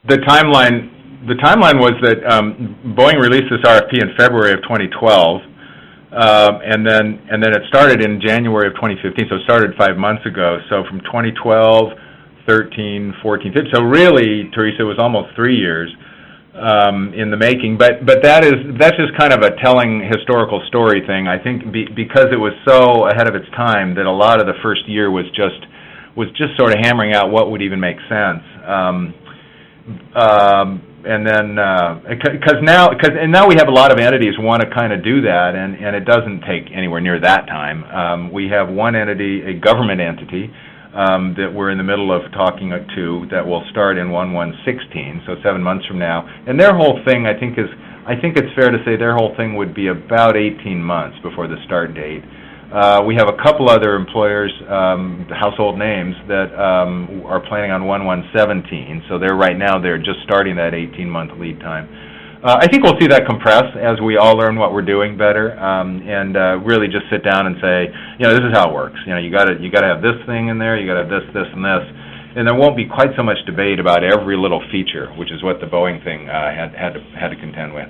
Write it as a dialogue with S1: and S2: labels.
S1: The timeline was that Boeing released this RFP in February of 2012, and then it started in January of 2015. So it started 5 months ago. So from 2012, 13, 14, 15. So really, Teresa, it was almost 3 years in the making. But that's just kind of a telling historical story thing. I think because it was so ahead of its time that a lot of the first year was just sort of hammering out what would even make sense. And then, now we have a lot of entities who want to kind of do that, and it doesn't take anywhere near that time. We have one entity, a government entity, that we're in the middle of talking to that will start in 1/1/16, so 7 months from now. And their whole thing, I think it's fair to say their whole thing would be about 18 months before the start date. We have a couple other employers, household names, that are planning on 1/1/17. So they're just starting that 18-month lead time. I think we'll see that compress as we all learn what we're doing better, and really just sit down and say, this is how it works. You got to have this thing in there. You got to have this, and this, and there won't be quite so much debate about every little feature, which is what the Boeing thing had to contend with.